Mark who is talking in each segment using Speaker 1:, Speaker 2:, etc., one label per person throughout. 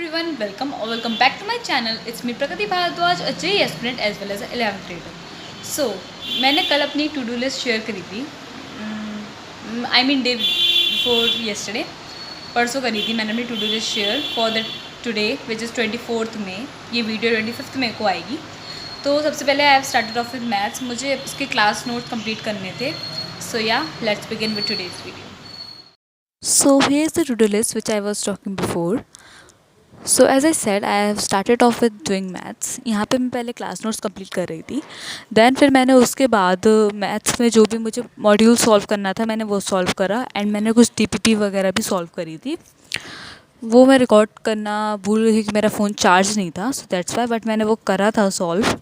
Speaker 1: everyone, welcome back to my channel. It's me Prakati Bharadwaj, a JEE aspirant as well as a 11th grader. So, मैंने कल अपनी to do list share करी थी. Day before yesterday, परसों करी थी मैंने अपनी to do list share for the today which is 24 May. ये वीडियो 25 मई को आएगी. तो सबसे पहले I have started off with maths. मुझे उसके क्लास नोट्स कंप्लीट करने थे. So yeah let's begin with today's video.
Speaker 2: So here's the to-do list which I was talking before. So as I said, I have started off with doing maths. यहाँ पे मैं पहले class notes complete कर रही थी. Then फिर मैंने उसके बाद मैथ्स में जो भी मुझे मॉड्यूल सॉल्व करना था मैंने वो सॉल्व करा. एंड मैंने कुछ DPP वगैरह भी सॉल्व करी थी. वो मैं रिकॉर्ड करना भूल गई कि मेरा फ़ोन चार्ज नहीं था, सो दैट्स वाई. बट मैंने वो करा था सॉल्व.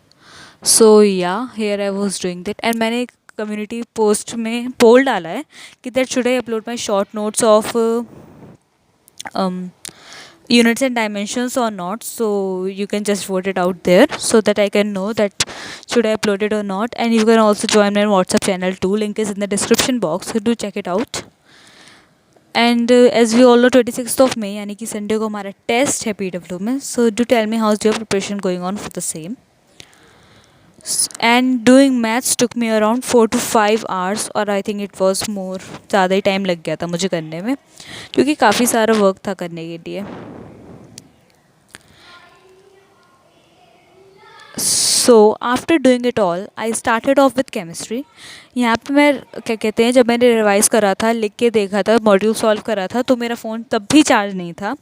Speaker 2: सो या here I was doing that. And मैंने कम्युनिटी पोस्ट में पोल डाला है कि that should I upload my short notes of units and dimensions or not. So you can just vote it out there so that I can know that should I upload it or not. And you can also join my WhatsApp channel too. Link is in the description box, so do check it out. And as we all know 26th of May यानी कि Sunday को हमारा test है PW में. So do tell me how's your preparation going on for the same. And doing maths took me around 4 to 5 hours, और I think it was more. ज़्यादा ही time लग गया था मुझे करने में क्योंकि काफ़ी सारा वर्क था करने के लिए. So after doing it all I started off with chemistry. यहाँ पे मैं क्या कहते हैं, जब मैंने रिवाइज़ करा था, लिख के देखा था, मॉड्यूल सॉल्व करा था, तो मेरा फ़ोन तब भी चार्ज नहीं था.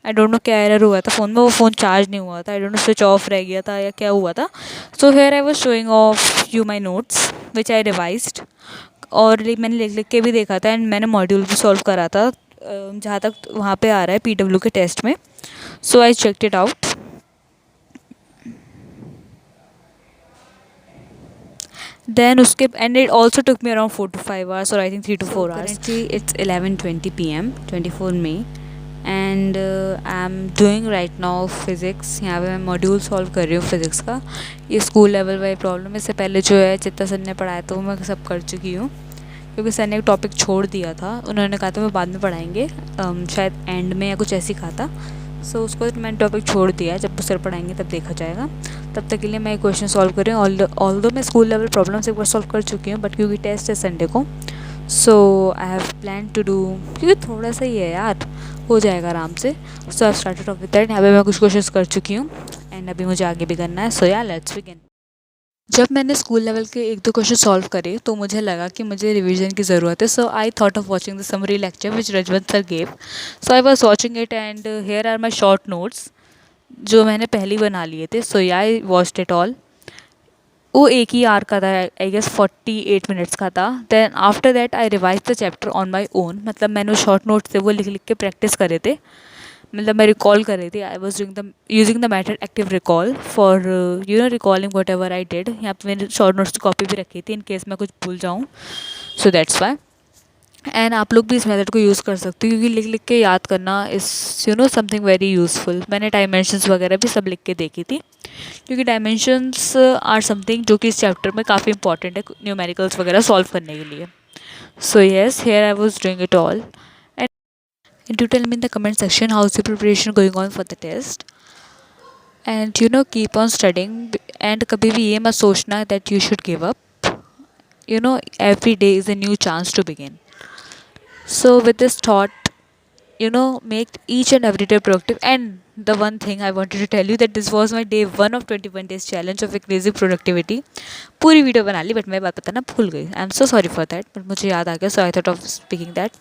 Speaker 2: आई डोंट नो क्या एरर हुआ था फ़ोन में. वो फ़ोन चार्ज नहीं हुआ था. I don't know switch off रह गया था या क्या हुआ था. So here I was showing off you my notes which I revised. और मैंने लिख लिख के भी देखा था. एंड मैंने मॉड्यूल भी सॉल्व करा था जहाँ तक वहाँ पे आ रहा है PW के टेस्ट में. So I checked it out. Then उसके and it also took me around 4 to 5 hours, or I think 3 to 4 hours. Currently it's 11:20 p.m. 24 May and I'm doing right now physics. यहाँ पे मैं module solve कर रही हूँ physics का. ये school level वाली प्रॉब्लम. इससे पहले जो है चित्ता सर ने पढ़ाया तो मैं सब कर चुकी हूँ क्योंकि सर ने एक टॉपिक छोड़ दिया था. उन्होंने कहा था मैं बाद में पढ़ाएंगे, शायद एंड में या कुछ ऐसी कहा था. सो उसको मैंने टॉपिक छोड़ दिया है. जब सर पढ़ाएंगे तब देखा जाएगा. तब तक के लिए मैं क्वेश्चन सॉल्व कर रही हूँ. ऑल्दो मैं स्कूल लेवल प्रॉब्लम्स एक बार सॉल्व कर चुकी हूँ, बट क्योंकि टेस्ट है संडे को, so I have plan to do, क्योंकि थोड़ा सा ही है यार, हो जाएगा आराम से. So I started off with that. यहाँ पे मैं कुछ क्वेश्चन कर चुकी हूँ एंड अभी मुझे आगे भी करना है. सो या लेट्स बिगिन. जब मैंने स्कूल लेवल के 1-2 क्वेश्चन सॉल्व करे तो मुझे लगा कि मुझे रिवीजन की ज़रूरत है. So I thought of watching the summary lecture which Rajwant sir gave. So I was watching it and here are my short notes जो मैंने पहले बना लिए थे. सो या आई वॉच्ड इट ऑल. वो एक ही आर का था, आई गेस 48 मिनट्स का था. Then after that I revise the chapter on my own. मतलब मैंने शॉर्ट नोट्स थे वो लिख लिख के प्रैक्टिस करे थे. मतलब मैं रिकॉल कर रही थी. I was doing the using the method active recall for recalling what ever I did. यहाँ पे मैंने शॉर्ट नोट्स की कॉपी भी रखी थी इन केस मैं कुछ भूल जाऊँ. So that's why. एंड आप लोग भी इस मेथड को यूज़ कर सकते हो क्योंकि लिख लिख के याद करना इज़ समथिंग वेरी यूज़फुल. मैंने डायमेंशंस वगैरह भी सब लिख के देखी थी क्योंकि डायमेंशंस आर समथिंग जो कि इस चैप्टर में काफ़ी इंपॉर्टेंट है न्यूमेरिकल्स वगैरह सॉल्व करने के लिए. So yes, here I was doing it all. And do tell me in the comment section how's the preparation going on for the test. And keep on studying. And कभी भी ये मत सोचना that you should give up. Every day is a new chance to begin. So with this thought, make each and every day productive. And the one thing I wanted to tell you that this was my day 1 of 21 days challenge of increasing productivity. पूरी video बना ली but मैं बात बताना भूल गई. I am so sorry for that, but मुझे याद आ गया. So I thought of speaking that.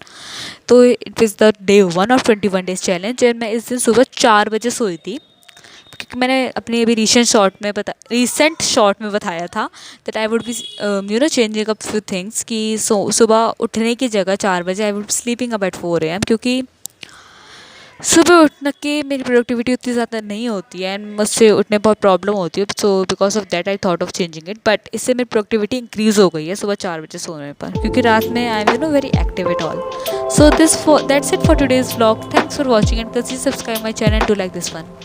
Speaker 2: तो it is the day 1 of 21 days challenge. And मैं इस दिन सुबह 4 बजे सोई थी क्योंकि मैंने अपने अभी रीसेंट शॉर्ट में बताया था that I would be changing up few things कि सुबह उठने की जगह 4 बजे I would sleeping up at 4 AM क्योंकि सुबह उठने के मेरी प्रोडक्टिविटी उतनी ज़्यादा नहीं होती है एंड मुझसे उठने बहुत प्रॉब्लम होती है. So because of that I thought of changing it. But इससे मेरी प्रोडक्टिविटी इंक्रीज़ हो गई है सुबह 4 बजे सोने पर क्योंकि रात में I am very active at all. So that's it for today's vlog. Thanks for watching and consider subscribe my channel to like this one.